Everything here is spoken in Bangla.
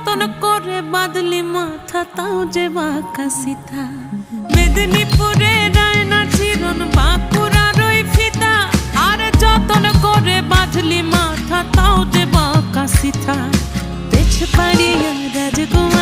যতন করে বাঁধলি মাথা তাও যে বাঁকা সিথা। মেদিনীপুরে রায়না চিরন বাঁকুড়ার ওই ফিতা, আরে যতন করে বাঁধলি মাথা তাও যে বাঁকা সিথা। পেছ পাড়িয়া রাজকুমার